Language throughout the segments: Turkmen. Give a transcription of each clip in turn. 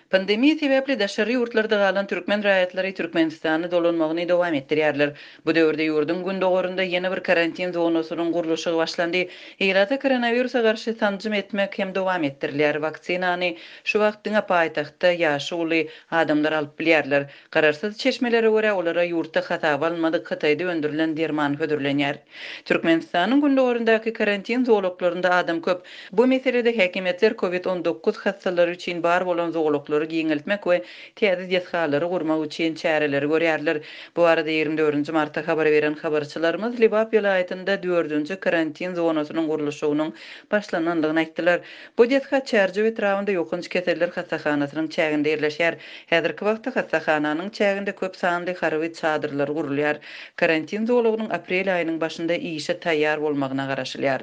Pandemiya sebäpli daşary ýurtlarda galan türkmen raýatlary Türkmenistany dolanmagyny dowam etdirýärler. Bu döwürde ýurdun gündogorunda ýene bir karantin zonasynyň gurulşy başlandy. Eýlata koronawirusa garşy tanjym etmek hem dowam etdirilýär. Vaksinany şu wagtyňa paýtagtda ýaşy uly adamlar alyp bilýärler. Gararsyz çeşmelere görä olara ýurtda hata almadyk Hytaýda öndürilen derman hödürlenýär. Türkmenistanyň gündogorundaky karantin zowluklarynda adam köp. Bu meselede häkimetler COVID-19 hastalary üçin bar bolan zowluklary giňeltmek we täze ýetgalary gurmak üçin çäreleri görýärler. Bu arada 24 martda habar beren habarçylarymyz Libap ýylaýatynda 4-nji karantin zonasynyň gurulşynyň başlananlygyny aýtdylar. Bu ýetga çärje etrawynda ýokunç keseller hasahanasynyň çäginde ýerleşýär. Häzirki wagtda hasahananyň çäginde köp sanly harby çadyrlar gurulýar. Karantin zowlugynyň aprel aýynyň başynda işe taýýar bolmagyna garaşylýar.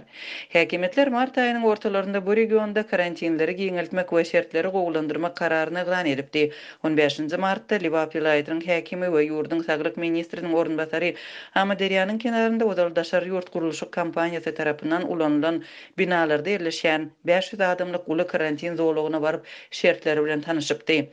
Häkimetler mart aýynyň ortalarynda bu regionda karantinleri giňeltmek we şertleri gowulandyrmak kararyny elan edipdi. 15 martda Libap ýylaýatynyň häkimi we ýurdun saglyk ministriniň orunbasary Amaderýanyň kenarynda Odaldaşar ýurt gurulşy kampaniýasy tarapyndan ulanylan binalarda ýerleşýän 500 adamlyk uly karantin zowlugyna baryp şertleri bilen tanyşypdy.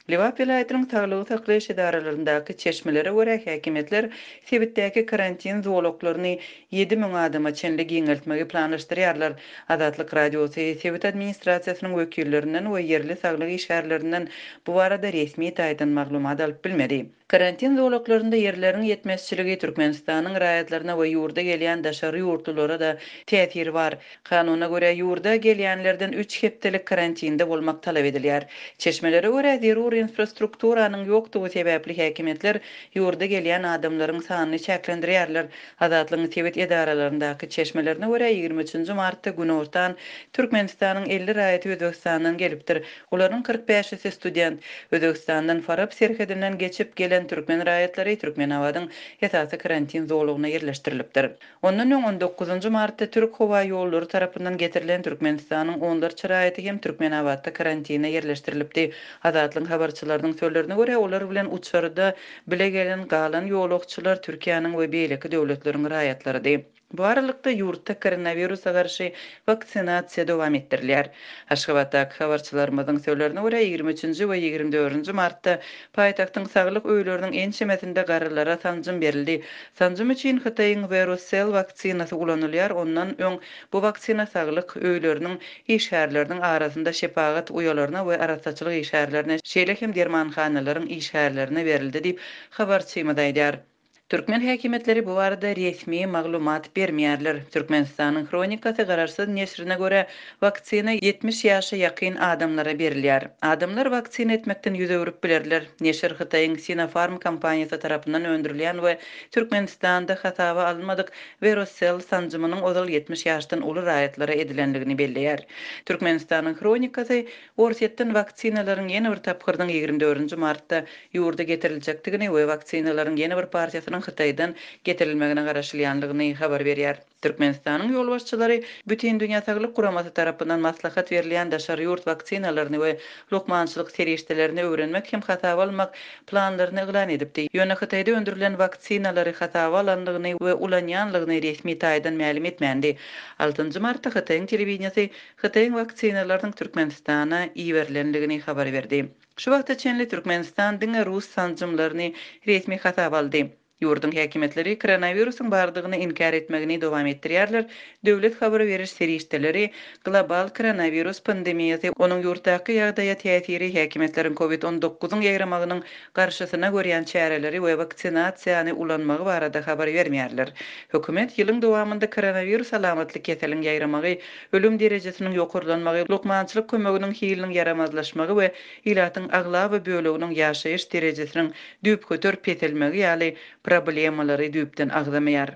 Libap ýylaýatynyň Saglygy saklaýyş idaralaryndaky çeşmelere görä häkimetler sebitdäki karantin zowluklaryny 7000 adama çenli giňeltmegi planlaşdyrýarlar. Azatlyk radiosy sebit administrasiýasynyň wekillerinden we ýerli saglyk işgärlerinden bu barada resmi taýdan maglumat alyp bilmedi. Karantin zowluklarynda ýerleriň ýetmezçiligi Türkmenistanyň raýatlaryna we ýurda gelýän daşary ýurtlara da täsiri bar. Kanuna görä ýurda gelýänlerden 3 hepdelik karantinde bolmak talap edilýär. Çeşmelere görä zerur infrastrukturanyň ýokdugy sebäpli häkimetler ýurda gelýän adamlaryň sanyny çäklendirýärler. Azatlygyň sebit idaralaryndaky çeşmelerine görä 23 martda gün ortan Türkmenistanyň 50 raýaty Özbegistanyň gelipdir. Olaryň 45-i student. Özbegistandan Farab serhedinden geçip gelen türkmen raýatlary Türkmenawadyň esasy karantin zowlugyna ýerleşdirilipdir. Ondan 19 martda Türk howa ýollary tarapyndan getirilen Türkmenistanyň 14 raýaty hem Türkmenawatda karantina ýerleşdirilipdi. Azatlyň habarçylarynyň sözlerine görä olar bilen uçarda bile gelen galan ýolukçylar Türkiýanyň we beýleki döwletleriň raýatlarydy. Bu aralykda ýurtda koronawirusa garşy vaksinasiýa dowam etdirilýär. Aşgabatdaky habarçylarymyzyň sözlerine görä 23 we 24 martda paýtagtyň saglyk öýleriniň en çemesinde garalara tanjym berildi. Tanjym üçin Hytaýyň Verocell vaksinasy ulanylýar. Ondan öň bu vaksina saglyk öýleriniň işgärleriniň arasynda şepagat uýalaryna we arasaçylyk işgärlerine şeýle hem dermanhanalaryň işgärlerine berildi diýip habarçymyz aýdýar. Türkmen häkimetleri bu arada resmi maglumat bermeýärler. Türkmenistanyň kronikasy gararsyz neşrine görä vaksina 70 ýaşa ýakyn adamlara berilýär. Adamlar vaksina etmekden ýüze öwrüp bilerler. Neşir Hytaýyň Sinopharm kampaniýasy tarapyndan öndürilen we Türkmenistanda hatawa almadyk Verocell sanjymynyň ozal 70 ýaşdan uly raýatlara edilenligini belleýär. Türkmenistanyň kronikasy Orsetden vaksinalaryň ýene bir tapgyrdyň 24 martda ýurda getiriljekdigini we vaksinalaryň ýene bir partiýasynyň Hytaýdan getirilmegine garaşylýanlygyny habar berýär. Türkmenistanyň ýolbaşçylary bütün dünýä saglyk guramasy tarapyndan maslahat berilýän daşary ýurt vaksinalaryny we lokmançylyk serişdelerini öwrenmek hem hatawa almak planlaryny elan edipdi. Ýöne Hytaýda öndürilen vaksinalary hatawa alanlygyny we ulanýanlygyny resmi taýdan ma'lum etmändi. 6 martda Hytaýyň telewizionyny Hytaýyň vaksinalarynyň Türkmenistana iýerilenligini habar berdi. Şu wagtda çenli Türkmenistan diňe rus sanjymlaryny resmi hatawa aldy. Ýurdun häkimetleri koronawirusyň bardygyny inkar etmegini dowam etdirýärler. Döwlet habary beriş serişdeleri global koronawirus pandemiýasy onuň ýurtdaky ýagdaýa täsiri häkimetleriň COVID-19 ýaýramagynyň garşysyna görýän çäreleri we vaksinasiýany ulanmagy barada habar bermeýärler. Hökümet ýylyň dowamında koronawirus alamatly keseliň ýaýramagy, ölüm derejesiniň ýokurlanmagy, lokmançylyk kömeginiň hiliniň yaramazlaşmagy we ilatyň aglaby böleginiň ýaşaýyş derejesiniň düp götürüp kesilmegi ýaly problemalary düpden agzamaýar.